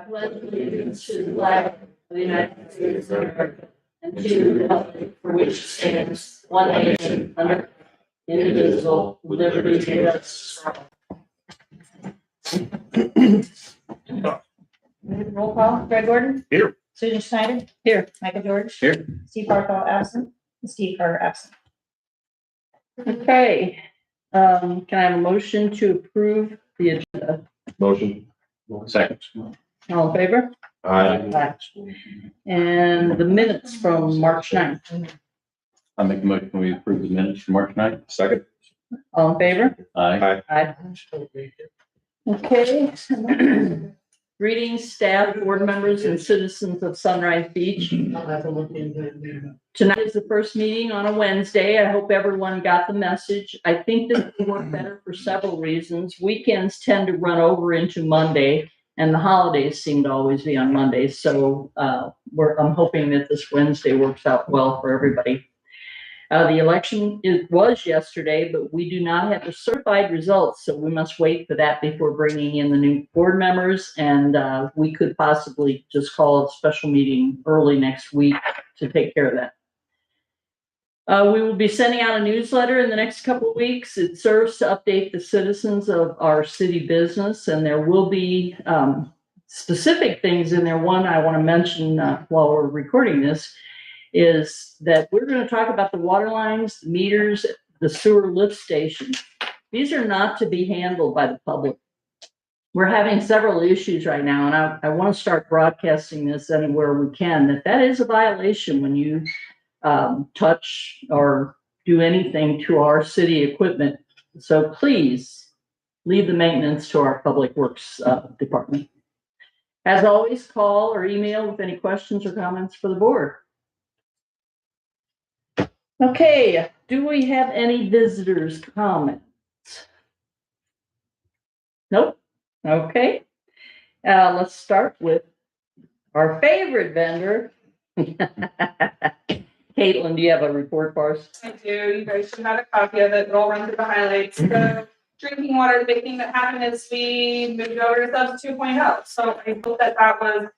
pledge allegiance to the flag of the United States of America and to the republic for which it stands, one nation, under God, indivisible, with liberty and justice for all. Roll call. Greg Gordon. Here. Susan Schneider. Here. Michael George. Here. Steve Barthol absent. Steve Carter absent. Okay, can I have a motion to approve the agenda? Motion. Second. All in favor? Aye. And the minutes from March 9th. I make a motion, we approve the minutes from March 9th. Second. All in favor? Aye. Aye. Okay. Greetings, staff, board members, and citizens of Sunrise Beach. Tonight is the first meeting on a Wednesday. I hope everyone got the message. I think this will work better for several reasons. Weekends tend to run over into Monday, and the holidays seem to always be on Mondays. So I'm hoping that this Wednesday works out well for everybody. The election was yesterday, but we do not have the certified results, so we must wait for that before bringing in the new board members, and we could possibly just call a special meeting early next week to take care of that. We will be sending out a newsletter in the next couple of weeks. It serves to update the citizens of our city business, and there will be specific things in there. One I want to mention while we're recording this is that we're going to talk about the water lines, the meters, the sewer lift station. These are not to be handled by the public. We're having several issues right now, and I want to start broadcasting this anywhere we can, that is a violation when you touch or do anything to our city equipment. So please leave the maintenance to our public works department. As always, call or email with any questions or comments for the board. Okay, do we have any visitors' comments? Nope. Okay. Let's start with our favorite vendor. Caitlin, do you have a report for us? I do. You guys should have a copy of it. It'll run through the highlights. So drinking water, the big thing that happened is we moved over to Subs 2.0. So I hope that was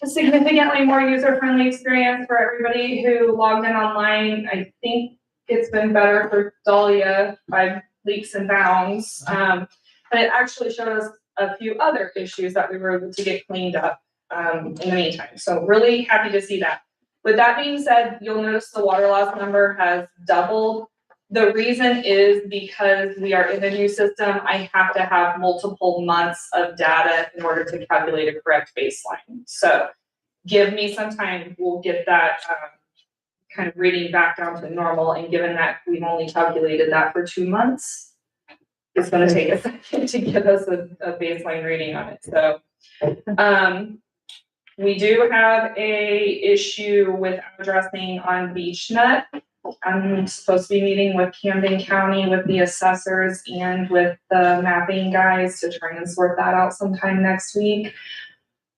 a significantly more user-friendly experience for everybody who logged in online. I think it's been better for Dahlia by leaps and bounds. But it actually showed us a few other issues that we were able to get cleaned up in the meantime. So really happy to see that. With that being said, you'll notice the water loss number has doubled. The reason is because we are in the new system. I have to have multiple months of data in order to calculate a correct baseline. So give me some time. We'll get that kind of reading back down to normal. And given that we've only calculated that for 2 months, it's going to take a second to give us a baseline reading on it. So we do have a issue with addressing on Beach Nut. I'm supposed to be meeting with Camden County, with the assessors, and with the mapping guys to try and sort that out sometime next week.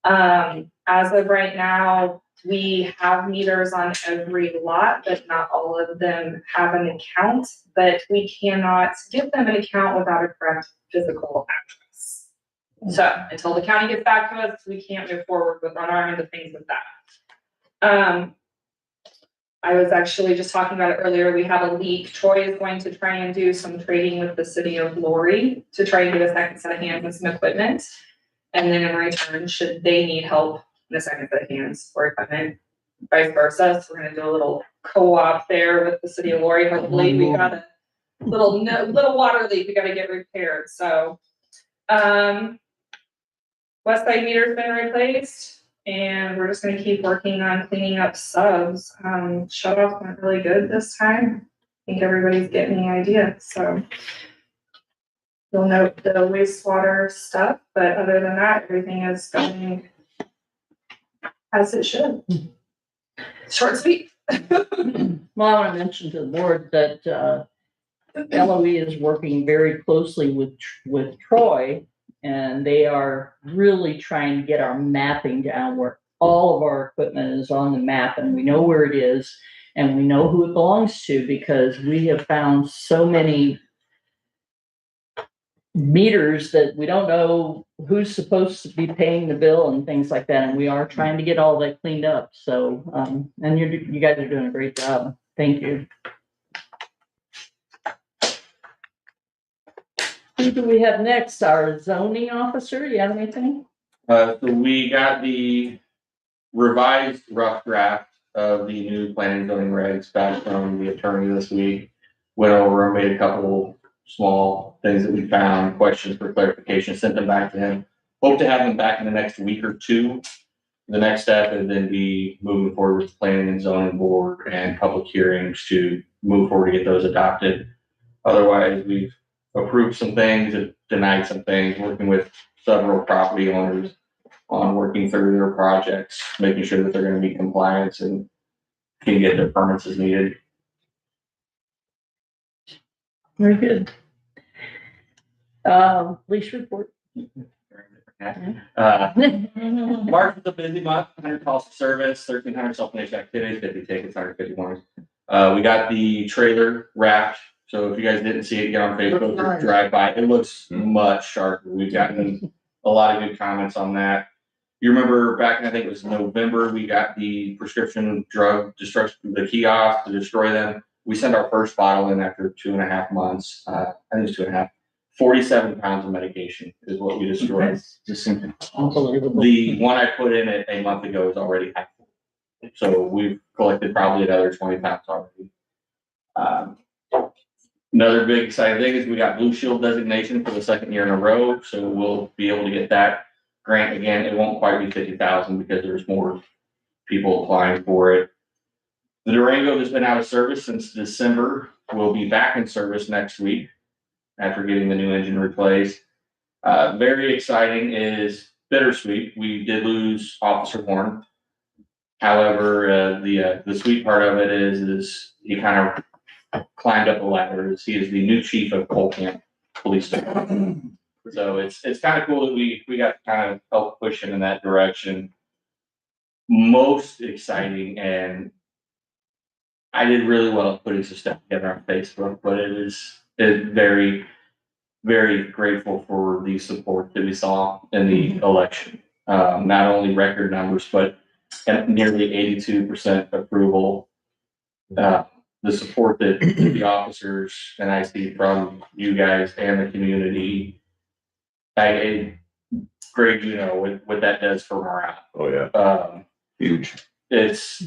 As of right now, we have meters on every lot, but not all of them have an account. But we cannot give them an account without a correct physical address. So until the county gets back to us, we can't move forward with on our end of things with that. I was actually just talking about it earlier. We have a leak. Troy is going to try and do some trading with the city of Lori to try and get a second set of hands and some equipment. And then in return, should they need help in a second set of hands or equipment, vice versa. So we're going to do a little co-op there with the city of Lori. Hopefully we got a little water leak we got to get repaired. So west side meter's been replaced. And we're just going to keep working on cleaning up subs. Shut off went really good this time. I think everybody's getting the idea. So you'll note the wastewater stuff, but other than that, everything is going as it should. Short and sweet. Well, I want to mention to the board that LOE is working very closely with Troy. And they are really trying to get our mapping down where all of our equipment is on the map and we know where it is and we know who it belongs to, because we have found so many meters that we don't know who's supposed to be paying the bill and things like that. And we are trying to get all that cleaned up. So, and you guys are doing a great job. Thank you. Who do we have next? Our zoning officer? You have anything? So we got the revised rough draft of the new planning and zoning regs back from the attorney this week. Went over and made a couple small things that we found, questions for clarification, sent them back to him. Hope to have them back in the next week or two. The next step is then be moving forward with the planning and zoning board and public hearings to move forward to get those adopted. Otherwise, we've approved some things, denied some things, working with several property owners on working through their projects, making sure that they're going to meet compliance and can get their permits as needed. Very good. Police report. March is a busy month, 100 calls to service, 1,300 self-managed activities, 50 tickets, 150 warnings. We got the trailer wrapped. So if you guys didn't see it, get on Facebook or drive by. It looks much sharper. We've gotten a lot of good comments on that. You remember back in, I think it was November, we got the prescription drug destruction, the kiosk to destroy them. We sent our first bottle in after 2.5 months. I think it's 2.5. 47 pounds of medication is what we destroyed. Just unbelievable. The one I put in a month ago is already half full. So we've collected probably another 20 pounds already. Another big exciting thing is we got Blue Shield designation for the second year in a row. So we'll be able to get that grant again. It won't quite be 50,000 because there's more people applying for it. The Durango has been out of service since December. Will be back in service next week after getting the new engine replaced. Very exciting is bittersweet. We did lose Officer Horn. However, the sweet part of it is he kind of climbed up the ladder. He is the new chief of Cole Camp Police Department. So it's kind of cool that we got to kind of help push him in that direction. Most exciting, and I did really well at putting some stuff together on Facebook, but it's very, very grateful for the support that we saw in the election. Not only record numbers, but at nearly 82% approval. The support that the officers and I see from you guys and the community, Greg, you know what that does for morale. Oh, yeah. Huge. It's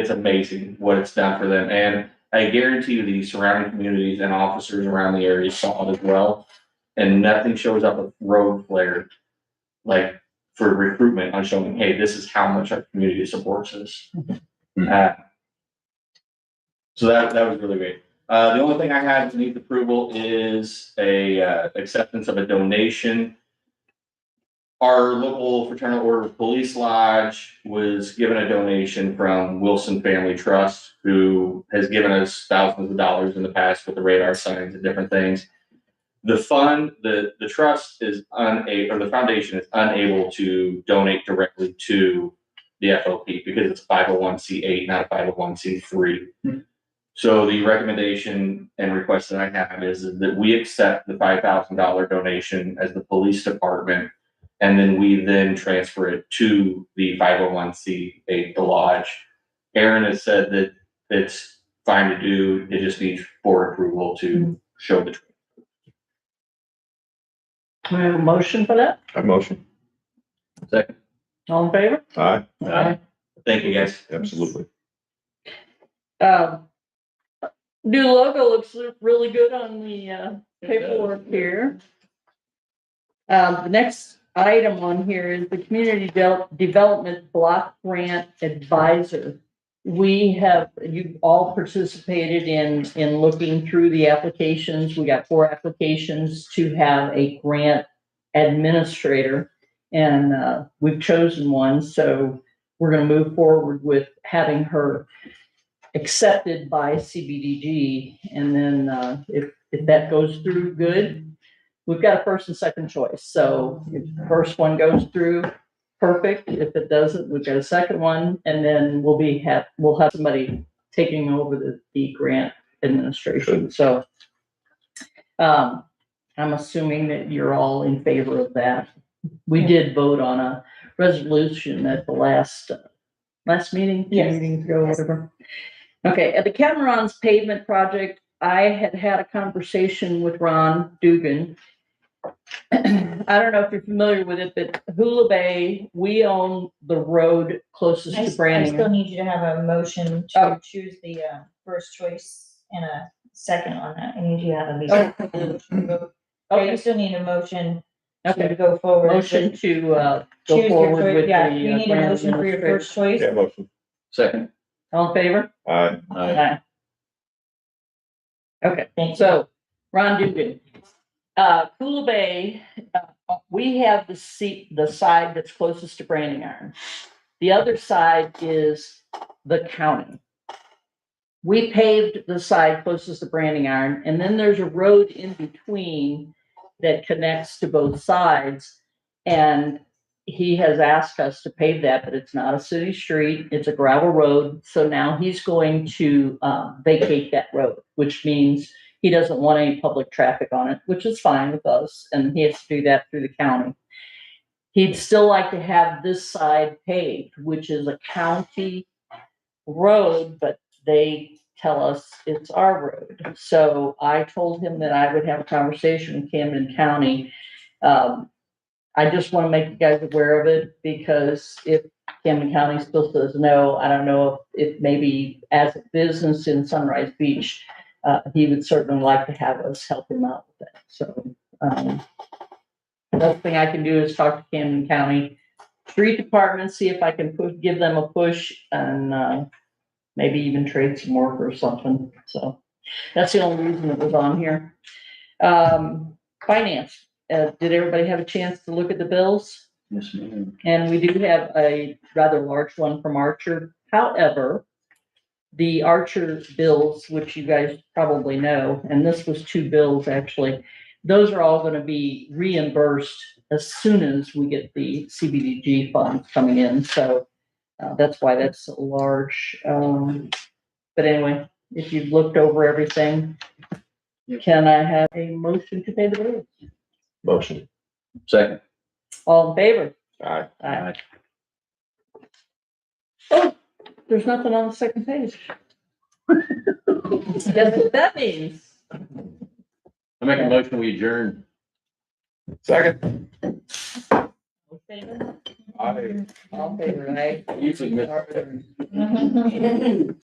amazing what it's done for them. And I guarantee you the surrounding communities and officers around the area saw it as well. And nothing shows up with road flare, like for recruitment on showing, hey, this is how much our community supports us. So that was really great. The only thing I had to need approval is a acceptance of a donation. Our local Fraternal Order of Police Lodge was given a donation from Wilson Family Trust, who has given us thousands of dollars in the past with the radar signs and different things. The fund, the trust is unable, or the foundation is unable to donate directly to the FOP because it's 501c8, not a 501c3. So the recommendation and request that I have is that we accept the $5,000 donation as the police department, and then we transfer it to the 501c8, the lodge. Aaron has said that it's fine to do. It just needs board approval to show the. We have a motion for that? I motion. Second. All in favor? Aye. Thank you, guys. Absolutely. New logo looks really good on the paperwork here. The next item on here is the Community Development Block Grant Advisor. You've all participated in looking through the applications. We got 4 applications to have a grant administrator, and we've chosen one. So we're going to move forward with having her accepted by CBDG, and then if that goes through, good. We've got a first and second choice. So if the first one goes through, perfect. If it doesn't, we've got a second one, and then we'll have somebody taking over the grant administration. So I I'm assuming that you're all in favor of that. We did vote on a resolution at the last meeting, two Yes. meetings ago, whatever. Okay, at the Catamarans pavement project, I had a conversation with Ron Dugan. I don't know if you're familiar with it, but Hula Bay, we own the road closest I to still Brandon. need you to have a motion Oh. to choose the first choice and a second on that. I need you to have a meeting. Yeah, you still need a motion to Okay, go forward. motion with- to go choose your forward choice. with the. Yeah, you need a grant motion for your administrator. first choice. Yeah, motion. Second. All in favor? Aye. Aye. Okay, Thank you. so Ron Dugan, Hula Bay, we have the side that's closest to Branding Iron. The other side is the county. We paved the side closest to Branding Iron, and then there's a road in between that connects to both sides. And he has asked us to pave that, but it's not a city street, it's a gravel road. So now he's going to vacate that road, which means he doesn't want any public traffic on it, which is fine with us, and he has to do that through the county. He'd still like to have this side paved, which is a county road, but they tell us it's our road. So I told him that I would have a conversation with Camden County. I just want to make you guys aware of it, because if Camden County still says no, I don't know if maybe as a business in Sunrise Beach, he would certainly like to have us help him out with that. So, the best thing I can do is talk to Camden County Street Department, see if I can give them a push, and, maybe even trade some work or something. So that's the only reason it was on here. Finance, did everybody have a chance to look at the bills? Yes, ma'am. And we do have a rather large one from Archer. However, the Archer bills, which you guys probably know, and this was 2 bills actually, those are all going to be reimbursed as soon as we get the CBDG funds coming in. So that's why that's so large. But anyway, if you've looked over everything, can I have a motion to pay the bills? Motion. Second. All in favor? Aye. Aye. Oh, there's nothing on the second page. Guess what that means? I make a motion, we adjourn. Second. All in favor? Aye. All in favor, aye. Usually miss. Mhm.